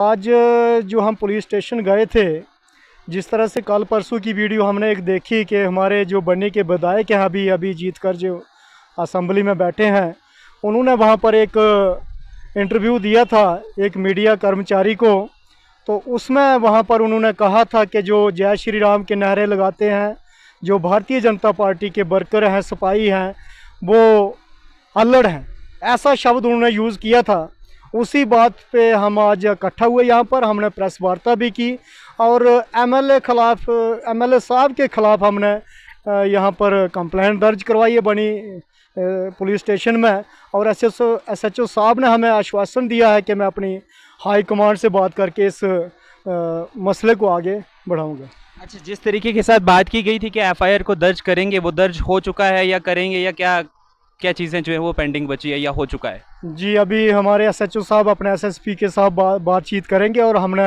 आज जो हम पुलिस स्टेशन गए थे, जिस तरह से कल परसों की वीडियो हमने एक देखी कि हमारे जो बन्नी के विधायक हैं अभी जीत कर जो असम्बली में बैठे हैं, उन्होंने वहाँ पर एक इंटरव्यू दिया था एक मीडिया कर्मचारी को। तो उसमें वहाँ पर उन्होंने कहा था कि जो जय श्री राम के नारे लगाते हैं, जो भारतीय जनता पार्टी के वर्कर हैं, सिपाही हैं, वो अल्लड़ हैं, ऐसा शब्द उन्होंने यूज़ किया था। उसी बात पे हम आज इकट्ठा हुए यहाँ पर, हमने प्रेस वार्ता भी की और एमएलए साहब के ख़िलाफ़ हमने यहाँ पर कंप्लेंट दर्ज करवाई है बनी पुलिस स्टेशन में। और एसएचओ साहब ने हमें आश्वासन दिया है कि मैं अपनी हाई कमांड से बात करके इस मसले को आगे बढ़ाऊँगा। अच्छा, जिस तरीके के साथ बात की गई थी कि एफआईआर को दर्ज करेंगे, वो दर्ज हो चुका है या करेंगे, या क्या क्या चीज़ें जो है वो पेंडिंग बची है या हो चुका है? जी, अभी हमारे एसएचओ साहब अपने एसएसपी के साथ बातचीत करेंगे और हमने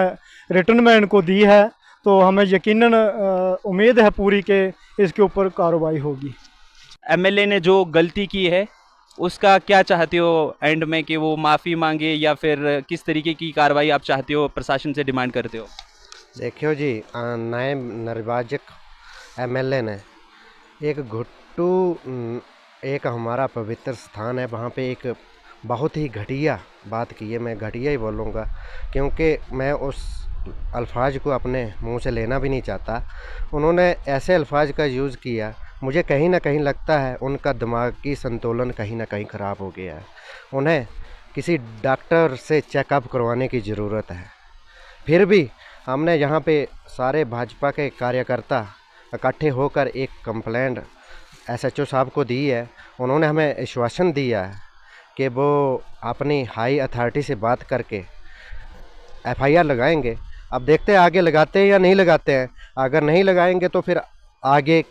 रिटर्न में इनको दी है, तो हमें यकीनन उम्मीद है पूरी के इसके ऊपर कार्रवाई होगी। एमएलए ने जो गलती की है उसका क्या चाहते हो एंड में, कि वो माफ़ी मांगे या फिर किस तरीके की कार्रवाई आप चाहते हो, प्रशासन से डिमांड करते हो? देखियो जी, नए निर्वाचक एमएलए ने एक घुट्टू एक हमारा पवित्र स्थान है, वहाँ पे एक बहुत ही घटिया बात की है। मैं घटिया ही बोलूँगा क्योंकि मैं उस अल्फाज को अपने मुंह से लेना भी नहीं चाहता। उन्होंने ऐसे अल्फाज का यूज़ किया, मुझे कहीं ना कहीं लगता है उनका दिमागी संतुलन कहीं ना कहीं ख़राब हो गया है। उन्हें किसी डॉक्टर से चेकअप करवाने की ज़रूरत है। फिर भी हमने यहाँ पे सारे भाजपा के कार्यकर्ता इकट्ठे होकर एक कंप्लेंट एसएचओ साहब को दी है। उन्होंने हमें आश्वासन दिया है कि वो अपनी हाई अथॉरिटी से बात करके एफआईआर लगाएंगे। अब देखते हैं आगे लगाते हैं या नहीं लगाते हैं। अगर नहीं लगाएंगे तो फिर आगे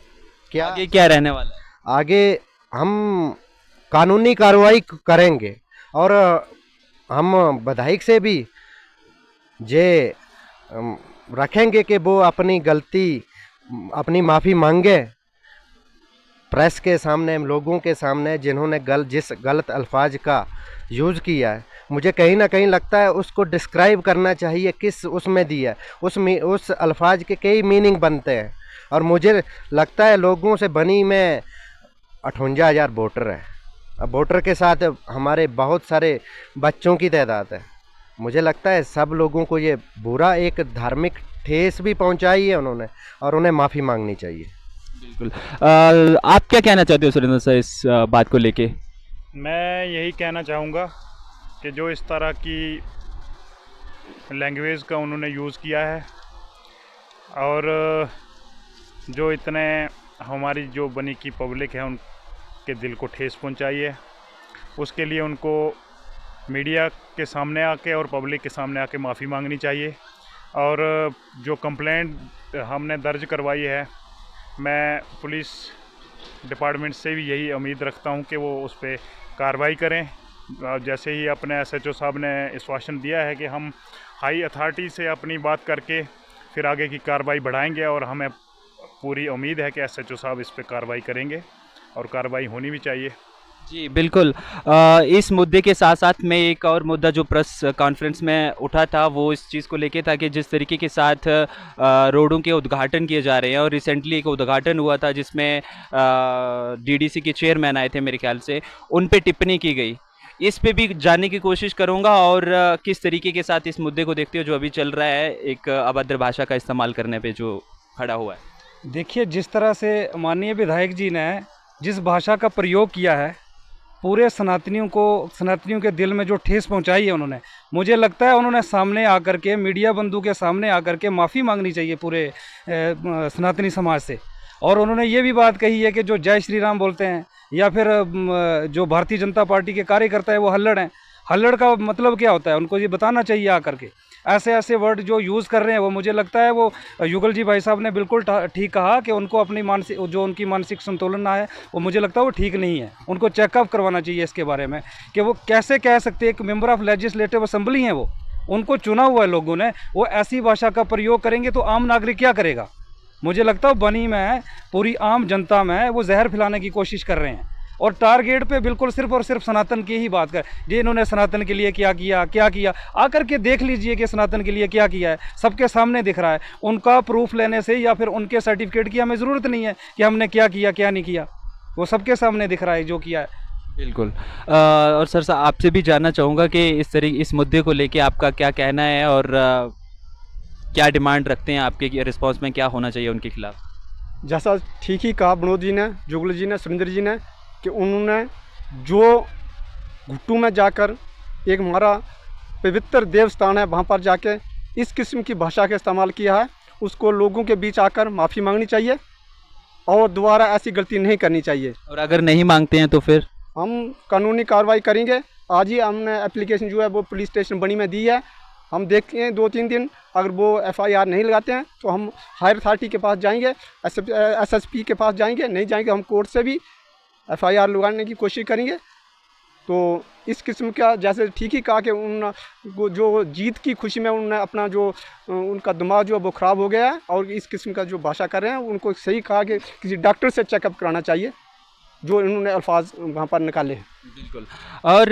क्या रहने वाला है? आगे हम कानूनी कार्रवाई करेंगे और हम विधायक से भी जे रखेंगे कि वो अपनी गलती अपनी माफ़ी मांगे प्रेस के सामने, लोगों के सामने, जिन्होंने जिस गलत अल्फाज का यूज़ किया है। मुझे कहीं ना कहीं लगता है उसको डिस्क्राइब करना चाहिए किस उसमें दिया है। उस अल्फाज के कई मीनिंग बनते हैं और मुझे लगता है लोगों से बनी में 58,000 वोटर है। अब वोटर के साथ हमारे बहुत सारे बच्चों की तादाद है। मुझे लगता है सब लोगों को ये बुरा एक धार्मिक ठेस भी पहुंचाई है उन्होंने और उन्हें माफ़ी मांगनी चाहिए। बिल्कुल। आप क्या कहना चाहते हो सुरेंद्र सर इस बात को लेके? मैं यही कहना चाहूँगा कि जो इस तरह की लैंग्वेज का उन्होंने यूज़ किया है और जो इतने हमारी जो बनी की पब्लिक है उनके दिल को ठेस पहुँचाई है, उसके लिए उनको मीडिया के सामने आके और पब्लिक के सामने आके माफ़ी मांगनी चाहिए। और जो कंप्लेंट हमने दर्ज करवाई है, मैं पुलिस डिपार्टमेंट से भी यही उम्मीद रखता हूं कि वो उस पर कार्रवाई करें। जैसे ही अपने एसएचओ साहब ने आश्वासन दिया है कि हम हाई अथॉरिटी से अपनी बात करके फिर आगे की कार्रवाई बढ़ाएंगे और हमें पूरी उम्मीद है कि एसएचओ साहब इस पर कार्रवाई करेंगे और कार्रवाई होनी भी चाहिए। जी बिल्कुल। इस मुद्दे के साथ साथ में एक और मुद्दा जो प्रेस कॉन्फ्रेंस में उठा था वो इस चीज़ को लेके था कि जिस तरीके के साथ रोडों के उद्घाटन किए जा रहे हैं, और रिसेंटली एक उद्घाटन हुआ था जिसमें डीडीसी के चेयरमैन आए थे मेरे ख्याल से, उन पे टिप्पणी की गई। इस पे भी जानने की कोशिश करूंगा और किस तरीके के साथ इस मुद्दे को देखते हो जो अभी चल रहा है, एक अभद्र भाषा का इस्तेमाल करने पे जो खड़ा हुआ है। देखिए, जिस तरह से माननीय विधायक जी ने जिस भाषा का प्रयोग किया है, पूरे सनातनियों के दिल में जो ठेस पहुंचाई है उन्होंने, मुझे लगता है उन्होंने सामने आकर के, मीडिया बंधु के सामने आकर के माफ़ी मांगनी चाहिए पूरे सनातनी समाज से। और उन्होंने ये भी बात कही है कि जो जय श्री राम बोलते हैं या फिर जो भारतीय जनता पार्टी के कार्यकर्ता है वो हल्लड़ हैं। हल्लड़ का मतलब क्या होता है उनको ये बताना चाहिए आकर के। ऐसे ऐसे वर्ड जो यूज़ कर रहे हैं वो मुझे लगता है वो युगल जी भाई साहब ने बिल्कुल ठीक कहा कि उनको अपनी उनकी मानसिक संतुलन है वो मुझे लगता है वो ठीक नहीं है। उनको चेकअप करवाना चाहिए इसके बारे में कि वो कैसे कह सकते हैं, एक मेंबर ऑफ लेजिस्लेटिव असेंबली हैं, वो उनको चुना हुआ है लोगों ने, वो ऐसी भाषा का प्रयोग करेंगे तो आम नागरिक क्या करेगा। मुझे लगता है बनी में पूरी आम जनता में वो जहर फैलाने की कोशिश कर रहे हैं। और टारगेट पे बिल्कुल सिर्फ और सिर्फ सनातन की ही बात कर, जी इन्होंने सनातन के लिए क्या किया क्या किया, आकर के देख लीजिए कि सनातन के लिए क्या किया है, सबके सामने दिख रहा है। उनका प्रूफ लेने से या फिर उनके सर्टिफिकेट की हमें ज़रूरत नहीं है कि हमने क्या किया क्या नहीं किया, वो सबके सामने दिख रहा है जो किया है। बिल्कुल। और सर आपसे भी जानना चाहूँगा कि इस मुद्दे को लेके आपका क्या कहना है और क्या डिमांड रखते हैं आपके रिस्पॉन्स में, क्या होना चाहिए उनके खिलाफ? जैसा ठीक ही कहा विनोद जी ने, जुगल जी ने, सुरेंद्र जी ने, कि उन्होंने जो घुट्टू में जाकर एक हमारा पवित्र देव स्थान है वहाँ पर जाके इस किस्म की भाषा का इस्तेमाल किया है, उसको लोगों के बीच आकर माफ़ी मांगनी चाहिए और दोबारा ऐसी गलती नहीं करनी चाहिए। और अगर नहीं मांगते हैं तो फिर हम कानूनी कार्रवाई करेंगे। आज ही हमने एप्लीकेशन जो है वो पुलिस स्टेशन बनी में दी है, हम देखते हैं 2-3 दिन, अगर वो FIR नहीं लगाते हैं तो हम हायर अथॉरिटी के पास जाएंगे, SSP के पास जाएंगे, नहीं जाएंगे हम कोर्ट से भी FIR लगाने की कोशिश करेंगे। तो इस किस्म का जैसे ठीक ही कहा कि वो जो जीत की खुशी में उन्होंने अपना जो उनका दिमाग जो है वो ख़राब हो गया है और इस किस्म का जो भाषा कर रहे हैं, उनको सही कहा कि किसी डॉक्टर से चेकअप कराना चाहिए जो इन्होंने अल्फाज वहाँ पर निकाले हैं। बिल्कुल। और